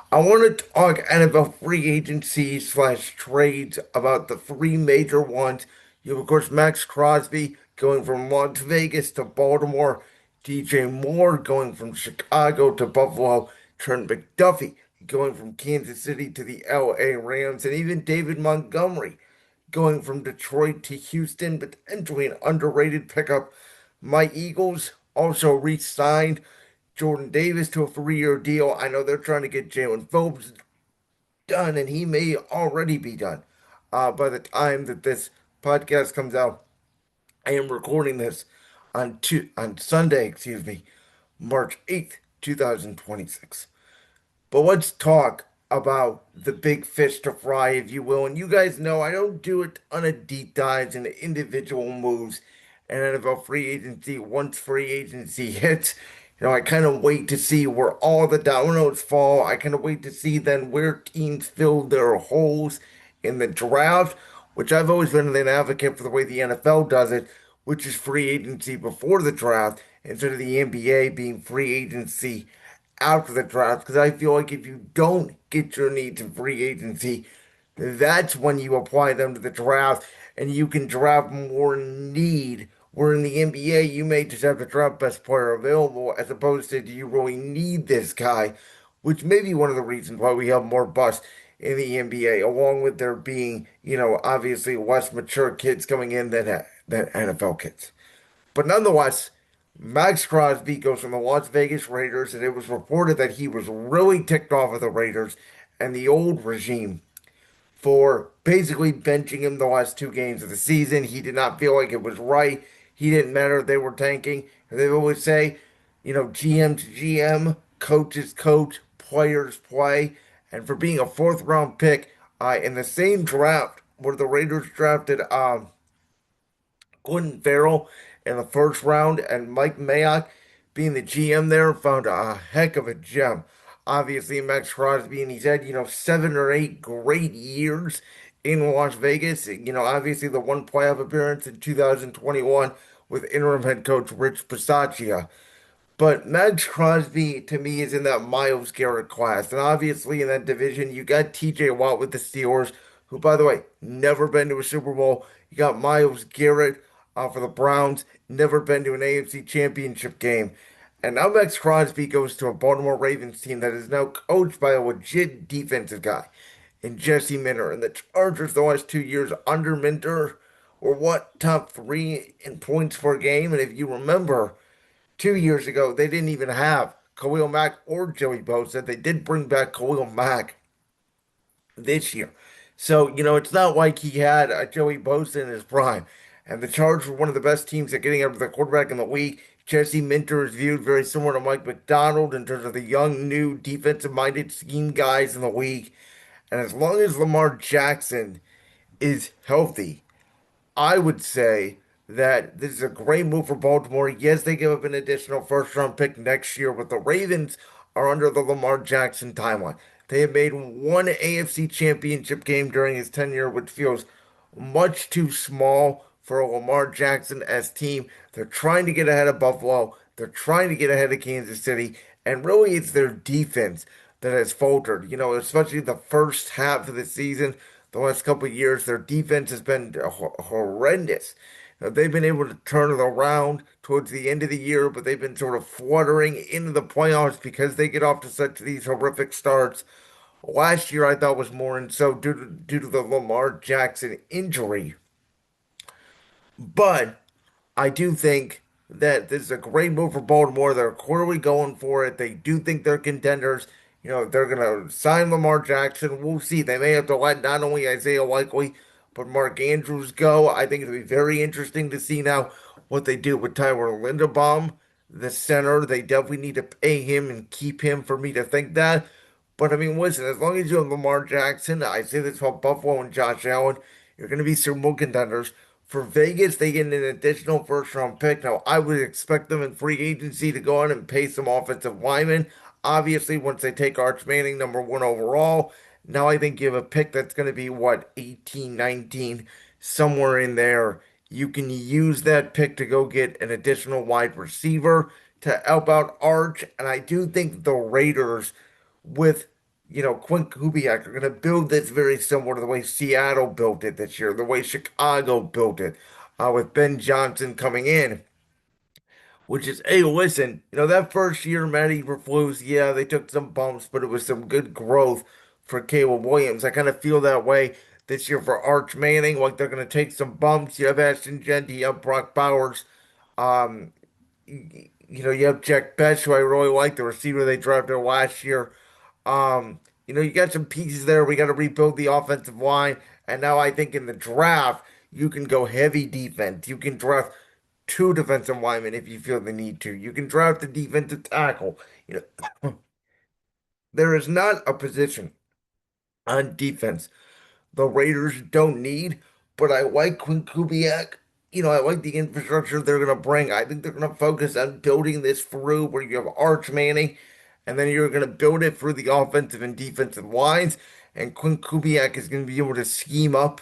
I want to talk NFL free agency slash trades about the three major ones. You have, of course, Maxx Crosby going from Las Vegas to Baltimore, DJ Moore going from Chicago to Buffalo, Trent McDuffie going from Kansas City to the LA Rams, and even David Montgomery going from Detroit to Houston, but entering an underrated pickup. My Eagles also re signed Jordan Davis to a 3-year deal. I know they're trying to get Jalen Phillips done, and he may already be done by the time that this podcast comes out. I am recording this on Sunday, March 8th, 2026. But let's talk about the big fish to fry, if you will. And you guys know I don't do it on a deep dives into individual moves and NFL free agency. Once free agency hits, I kind of wait to see where all the dominoes fall. I kind of wait to see then where teams fill their holes in the draft, which I've always been an advocate for the way the NFL does it, which is free agency before the draft instead of the NBA being free agency after the draft. Because I feel like if you don't get your needs in free agency, that's when you apply them to the draft and you can draft more need. Where in the NBA, you may just have to draft best player available as opposed to do you really need this guy, which may be one of the reasons why we have more busts in the NBA, along with there being, obviously less mature kids coming in than NFL kids. But nonetheless, Maxx Crosby goes from the Las Vegas Raiders, and it was reported that he was really ticked off of the Raiders and the old regime for basically benching him the last two games of the season. He did not feel like it was right. He didn't matter if they were tanking. They always say, GM to GM, coach is coach, players play. And for being a fourth round pick in the same draft where the Raiders drafted Gordon Farrell in the first round, and Mike Mayock being the GM there found a heck of a gem. Obviously, Maxx Crosby, and he's had, 7 or 8 great years in Las Vegas. Obviously, the one playoff appearance in 2021 with interim head coach Rich Bisaccia. But Maxx Crosby, to me, is in that Myles Garrett class. And obviously, in that division, you got TJ Watt with the Steelers, who, by the way, never been to a Super Bowl. You got Myles Garrett for the Browns, never been to an AFC championship game. And now Maxx Crosby goes to a Baltimore Ravens team that is now coached by a legit defensive guy in Jesse Minter. And the Chargers, the last 2 years under Minter, were what, top three in points per game? And if you remember, 2 years ago, they didn't even have Khalil Mack or Joey Bosa. They did bring back Khalil Mack this year. So, it's not like he had Joey Bosa in his prime. And the Chargers were one of the best teams at getting after the quarterback in the league. Jesse Minter is viewed very similar to Mike McDonald in terms of the young, new, defensive-minded scheme guys in the league. And as long as Lamar Jackson is healthy, I would say that this is a great move for Baltimore. Yes, they give up an additional first round pick next year, but the Ravens are under the Lamar Jackson timeline. They have made one AFC championship game during his tenure, which feels much too small for a Lamar Jackson as team. They're trying to get ahead of Buffalo. They're trying to get ahead of Kansas City. And really, it's their defense that has faltered. Especially the first half of the season, the last couple of years, their defense has been horrendous. They've been able to turn it around towards the end of the year, but they've been sort of fluttering into the playoffs because they get off to such these horrific starts. Last year, I thought was more and so due to the Lamar Jackson injury. But I do think that this is a great move for Baltimore. They're clearly going for it. They do think they're contenders. They're going to sign Lamar Jackson. We'll see. They may have to let not only Isaiah Likely, but Mark Andrews go. I think it'll be very interesting to see now what they do with Tyler Linderbaum, the center. They definitely need to pay him and keep him for me to think that. But I mean, listen, as long as you have Lamar Jackson, I say this about Buffalo and Josh Allen, you're going to be Super Bowl contenders. For Vegas, they get an additional first round pick. Now, I would expect them in free agency to go on and pay some offensive linemen. Obviously, once they take Arch Manning, number one overall, now I think you have a pick that's going to be, what, 18, 19, somewhere in there. You can use that pick to go get an additional wide receiver to help out Arch. And I do think the Raiders, with Quinn Kubiak are going to build this very similar to the way Seattle built it this year, the way Chicago built it, with Ben Johnson coming in, which is, hey, listen, that first year, Matty Eberflus, yeah, they took some bumps, but it was some good growth for Caleb Williams. I kind of feel that way this year for Arch Manning, like they're going to take some bumps. You have Ashton Genty, you have Brock Bowers. Um, you have Jack Betts, who I really like, the receiver they drafted last year. You got some pieces there. We got to rebuild the offensive line. And now I think in the draft, you can go heavy defense. You can draft two defensive linemen if you feel the need to. You can draft a defensive tackle. There is not a position on defense the Raiders don't need, but I like Quinn Kubiak. I like the infrastructure they're going to bring. I think they're going to focus on building this through where you have Arch Manning, and then you're going to build it through the offensive and defensive lines. And Quinn Kubiak is going to be able to scheme up,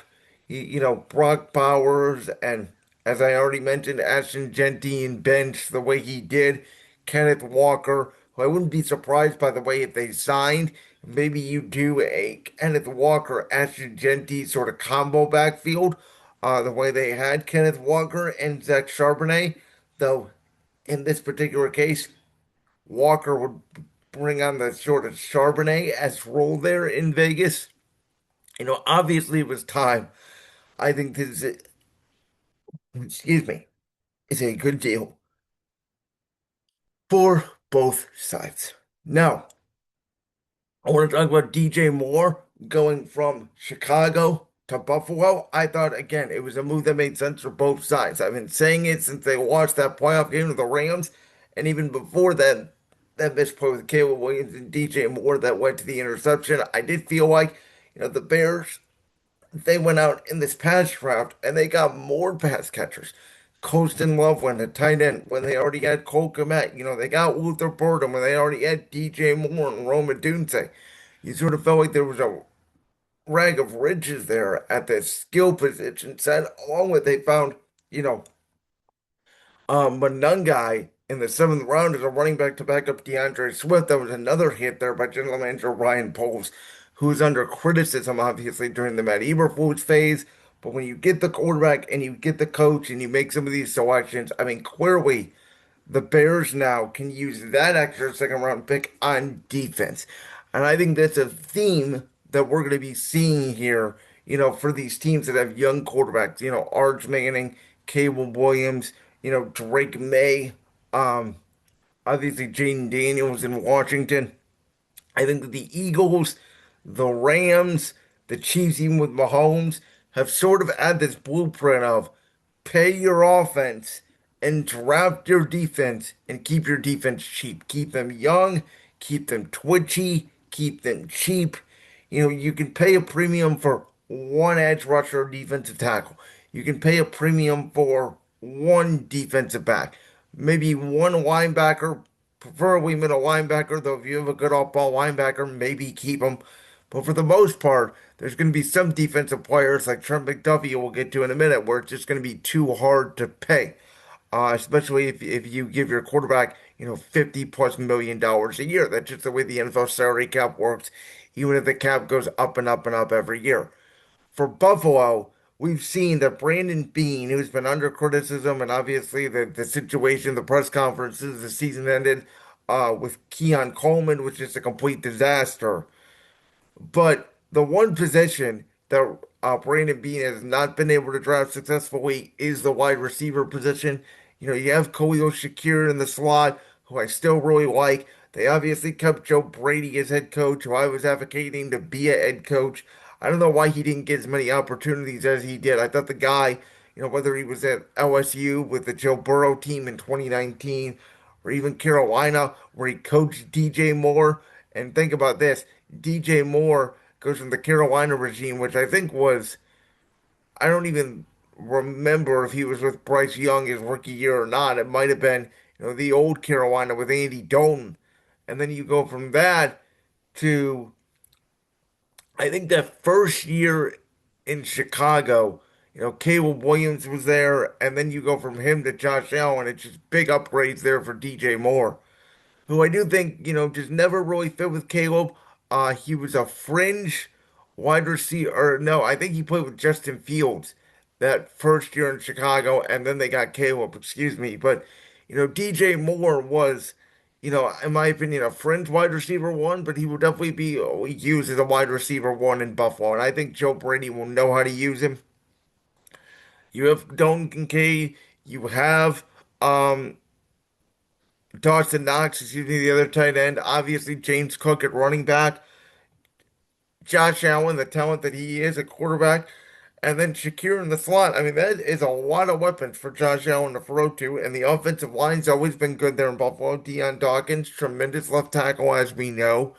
Brock Bowers and, as I already mentioned, Ashton Genty and bench the way he did. Kenneth Walker, who I wouldn't be surprised by the way if they signed. Maybe you do a Kenneth Walker, Ashton Genty sort of combo backfield, the way they had Kenneth Walker and Zach Charbonnet. Though in this particular case, Walker would bring on the sort of Charbonnet as role there in Vegas. Obviously it was time. I think this is, excuse me, is a good deal for both sides. Now, I want to talk about DJ Moore going from Chicago to Buffalo. I thought, again, it was a move that made sense for both sides. I've been saying it since they watched that playoff game with the Rams, and even before that misplay with Caleb Williams and DJ Moore that went to the interception. I did feel like, the Bears, they went out in this pass draft and they got more pass catchers. Colston Loveland, a tight end, when they already had Cole Kmet. They got Luther Burden when they already had DJ Moore and Roma Dunze. You sort of felt like there was a rag of riches there at the skill position set, along with they found, Monungai in the seventh round as a running back to back up DeAndre Swift. That was another hit there by general manager Ryan Poles, who's under criticism, obviously, during the Matt Eberflus phase. But when you get the quarterback and you get the coach and you make some of these selections, I mean, clearly the Bears now can use that extra second round pick on defense. And I think that's a theme that we're going to be seeing here, for these teams that have young quarterbacks, Arch Manning, Caleb Williams, Drake May, um, obviously Jaden Daniels in Washington. I think that the Eagles, the Rams, the Chiefs, even with Mahomes, have sort of had this blueprint of pay your offense and draft your defense and keep your defense cheap. Keep them young, keep them twitchy, keep them cheap. You can pay a premium for one edge rusher or defensive tackle. You can pay a premium for one defensive back, maybe one linebacker, preferably middle linebacker, though if you have a good off-ball linebacker, maybe keep them. But for the most part, there's going to be some defensive players like Trent McDuffie we'll get to in a minute where it's just going to be too hard to pay. Especially if you give your quarterback, $50+ million a year. That's just the way the NFL salary cap works, even if the cap goes up and up and up every year. For Buffalo, we've seen that Brandon Beane, who's been under criticism, and obviously the situation, the press conferences, the season ended with Keon Coleman, which is a complete disaster. But the one position that Brandon Beane has not been able to draft successfully is the wide receiver position. You have Khalil Shakir in the slot, who I still really like. They obviously kept Joe Brady as head coach, who I was advocating to be a head coach. I don't know why he didn't get as many opportunities as he did. I thought the guy, whether he was at LSU with the Joe Burrow team in 2019 or even Carolina, where he coached DJ Moore. And think about this. DJ Moore goes from the Carolina regime, which I think was, I don't even remember if he was with Bryce Young his rookie year or not. It might have been, the old Carolina with Andy Dalton. And then you go from that to, I think that first year in Chicago, Caleb Williams was there. And then you go from him to Josh Allen. It's just big upgrades there for DJ Moore, who I do think, just never really fit with Caleb. He was a fringe wide receiver. Or no, I think he played with Justin Fields that first year in Chicago, and then they got Caleb, excuse me. But, DJ Moore was, in my opinion, a fringe wide receiver one, but he will definitely be used as a wide receiver one in Buffalo. And I think Joe Brady will know how to use him. You have Dalton Kincaid, you have um, Dawson Knox, excuse me, the other tight end. Obviously, James Cook at running back. Josh Allen, the talent that he is at quarterback, and then Shakir in the slot. I mean, that is a lot of weapons for Josh Allen to throw to, and the offensive line's always been good there in Buffalo. Deion Dawkins, tremendous left tackle, as we know.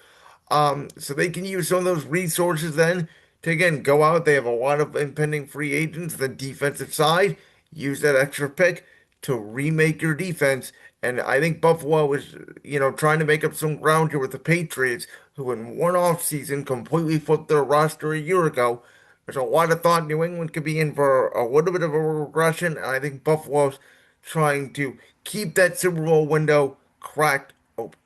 So they can use some of those resources then to again go out. They have a lot of impending free agents. The defensive side, use that extra pick to remake your defense. And I think Buffalo is, trying to make up some ground here with the Patriots, who in one off season completely flipped their roster a year ago. There's a lot of thought New England could be in for a little bit of a regression, and I think Buffalo's trying to keep that Super Bowl window cracked open.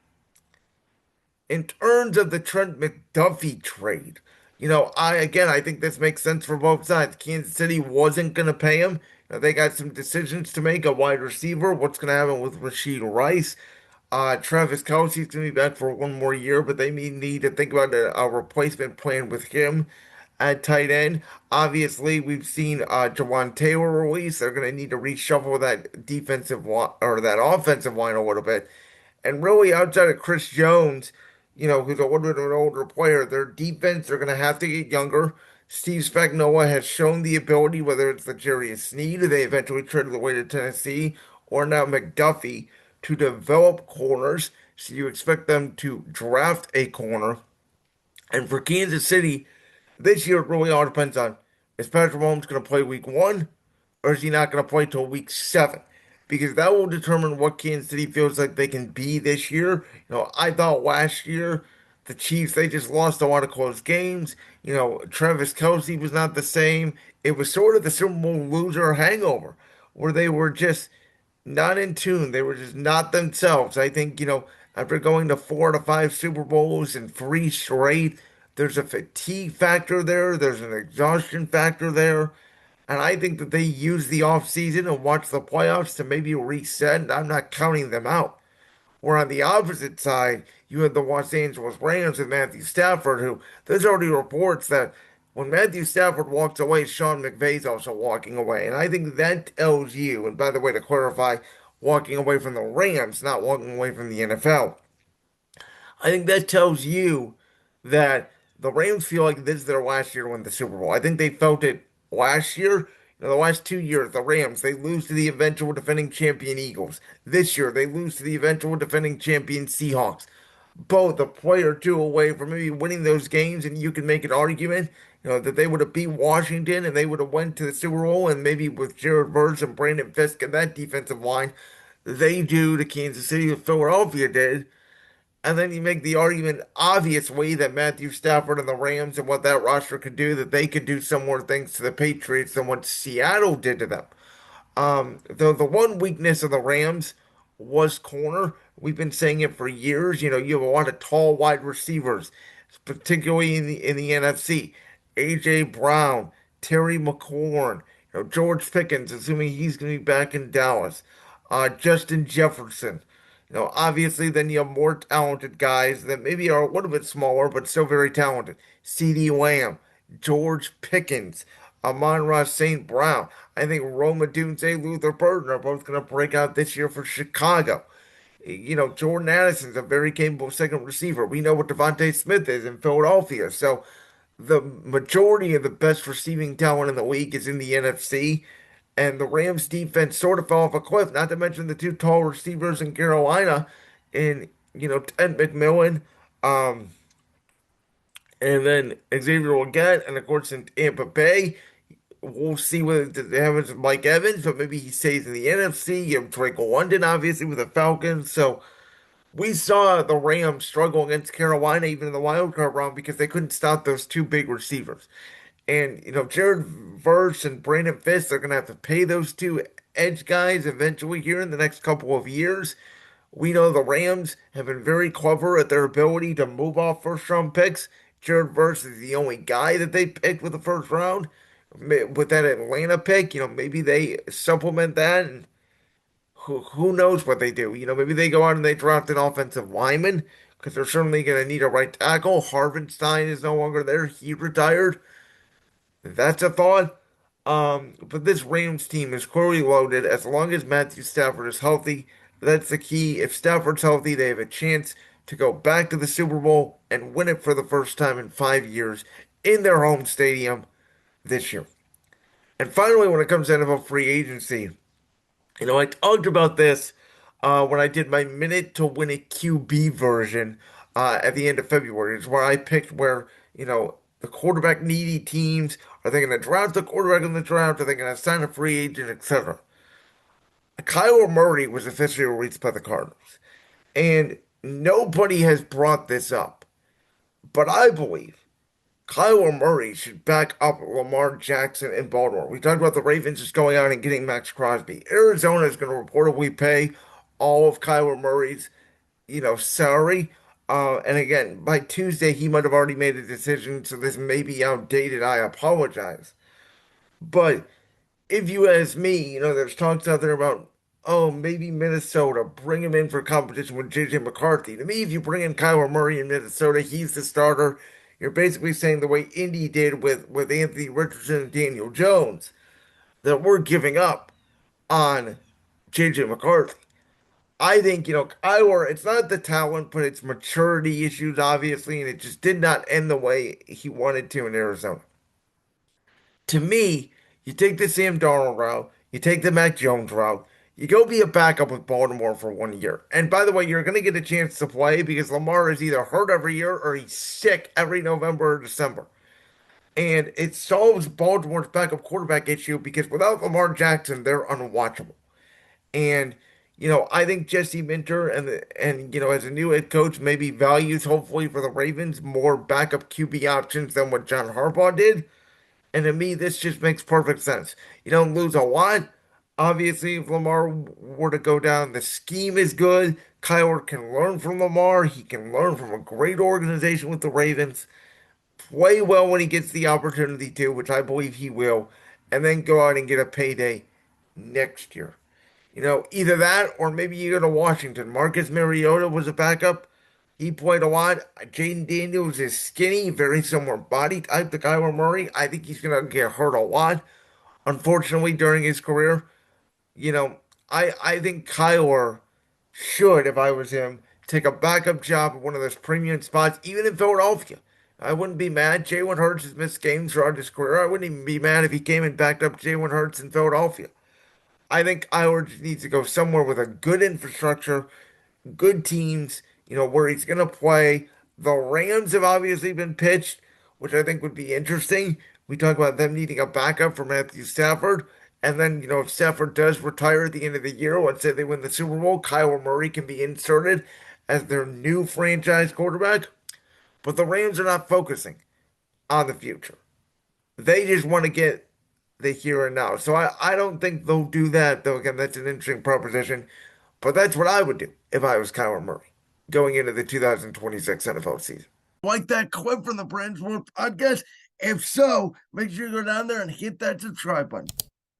In terms of the Trent McDuffie trade, I think this makes sense for both sides. Kansas City wasn't going to pay him. They got some decisions to make. A wide receiver, what's going to happen with Rashid Rice? Travis Kelce's going to be back for one more year, but they may need to think about a replacement plan with him at tight end. Obviously, we've seen Jawan Taylor release. They're going to need to reshuffle that defensive line or that offensive line a little bit. And really, outside of Chris Jones, who's a little bit of an older player, their defense, they're going to have to get younger. Steve Spagnuolo has shown the ability, whether it's the Jerry Sneed, who they eventually traded away to Tennessee, or now McDuffie, to develop corners. So you expect them to draft a corner. And for Kansas City, this year it really all depends on, is Patrick Mahomes going to play week one, or is he not going to play till week seven? Because that will determine what Kansas City feels like they can be this year. I thought last year the Chiefs, they just lost a lot of close games. Travis Kelce was not the same. It was sort of the Super Bowl loser hangover where they were just not in tune. They were just not themselves. I think, after going to 4 to 5 Super Bowls and three straight, there's a fatigue factor there. There's an exhaustion factor there. And I think that they use the offseason and watch the playoffs to maybe reset. And I'm not counting them out. Where on the opposite side, you had the Los Angeles Rams and Matthew Stafford, who there's already reports that when Matthew Stafford walks away, Sean McVay's also walking away. And I think that tells you, and by the way, to clarify, walking away from the Rams, not walking away from the NFL. I think that tells you that the Rams feel like this is their last year to win the Super Bowl. I think they felt it last year. The last 2 years, the Rams, they lose to the eventual defending champion Eagles. This year, they lose to the eventual defending champion Seahawks. Both a play or two away from maybe winning those games, and you can make an argument, that they would have beat Washington and they would have went to the Super Bowl, and maybe with Jared Verse and Brandon Fisk and that defensive line, they do to Kansas City what Philadelphia did. And then you make the argument, obviously, that Matthew Stafford and the Rams and what that roster could do, that they could do similar things to the Patriots than what Seattle did to them. The one weakness of the Rams was corner. We've been saying it for years. You have a lot of tall wide receivers, particularly in the NFC. AJ Brown, Terry McLaurin, George Pickens, assuming he's going to be back in Dallas. Justin Jefferson. Obviously, then you have more talented guys that maybe are a little bit smaller, but still very talented. CeeDee Lamb, George Pickens, Amon-Ra St. Brown. I think Rome Odunze, Luther Burden are both going to break out this year for Chicago. Jordan Addison's a very capable second receiver. We know what Devontae Smith is in Philadelphia. So the majority of the best receiving talent in the league is in the NFC. And the Rams defense sort of fell off a cliff, not to mention the two tall receivers in Carolina in, Ted McMillan, um, and then Xavier Legette, and of course in Tampa Bay. We'll see what happens with Mike Evans, but maybe he stays in the NFC. You have Drake London, obviously, with the Falcons. So we saw the Rams struggle against Carolina even in the wild card round because they couldn't stop those two big receivers. And, Jared Verse and Brandon Fisk, they're going to have to pay those two edge guys eventually here in the next couple of years. We know the Rams have been very clever at their ability to move off first round picks. Jared Verse is the only guy that they picked with the first round. With that Atlanta pick, maybe they supplement that, and who knows what they do. Maybe they go out and they draft an offensive lineman because they're certainly going to need a right tackle. Harvenstein is no longer there. He retired. That's a thought. But this Rams team is clearly loaded as long as Matthew Stafford is healthy. That's the key. If Stafford's healthy, they have a chance to go back to the Super Bowl and win it for the first time in 5 years in their home stadium this year. And finally, when it comes to NFL free agency, I talked about this when I did my minute to win a QB version at the end of February. It's where I picked where, the quarterback needy teams are they going to draft the quarterback in the draft? Are they going to sign a free agent, etc.? Kyler Murray was officially released by the Cardinals, and nobody has brought this up. But I believe Kyler Murray should back up Lamar Jackson in Baltimore. We talked about the Ravens just going out and getting Maxx Crosby. Arizona is going to reportedly pay all of Kyler Murray's, salary. And again, by Tuesday, he might have already made a decision, so this may be outdated. I apologize. But if you ask me, there's talks out there about, oh, maybe Minnesota, bring him in for competition with JJ McCarthy. To me, if you bring in Kyler Murray in Minnesota, he's the starter. You're basically saying the way Indy did with Anthony Richardson and Daniel Jones, that we're giving up on JJ McCarthy. I think, Kyler, it's not the talent, but it's maturity issues, obviously, and it just did not end the way he wanted to in Arizona. To me, you take the Sam Darnold route, you take the Mac Jones route, you go be a backup with Baltimore for 1 year. And by the way, you're going to get a chance to play because Lamar is either hurt every year or he's sick every November or December. And it solves Baltimore's backup quarterback issue because without Lamar Jackson, they're unwatchable. And I think Jesse Minter and as a new head coach, maybe values hopefully for the Ravens more backup QB options than what John Harbaugh did. And to me, this just makes perfect sense. You don't lose a lot. Obviously, if Lamar were to go down, the scheme is good. Kyler can learn from Lamar. He can learn from a great organization with the Ravens. Play well when he gets the opportunity to, which I believe he will, and then go out and get a payday next year. Either that or maybe you go to Washington. Marcus Mariota was a backup. He played a lot. Jaden Daniels is skinny, very similar body type to Kyler Murray. I think he's going to get hurt a lot, unfortunately, during his career. You know, I think Kyler should, if I was him, take a backup job at one of those premium spots, even in Philadelphia. I wouldn't be mad. Jalen Hurts has missed games throughout his career. I wouldn't even be mad if he came and backed up Jalen Hurts in Philadelphia. I think Iowa just needs to go somewhere with a good infrastructure, good teams, where he's going to play. The Rams have obviously been pitched, which I think would be interesting. We talk about them needing a backup for Matthew Stafford. And then, if Stafford does retire at the end of the year, let's say they win the Super Bowl, Kyler Murray can be inserted as their new franchise quarterback. But the Rams are not focusing on the future. They just want to get the here and now. So I don't think they'll do that, though. Again, that's an interesting proposition. But that's what I would do if I was Kyler Murray going into the 2026 NFL season. Like that clip from the Brands World podcast? If so, make sure you go down there and hit that subscribe button.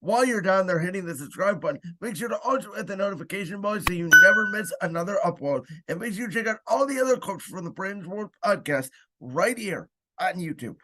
While you're down there hitting the subscribe button, make sure to also hit the notification bell so you never miss another upload. And make sure you check out all the other clips from the Brands World podcast right here on YouTube.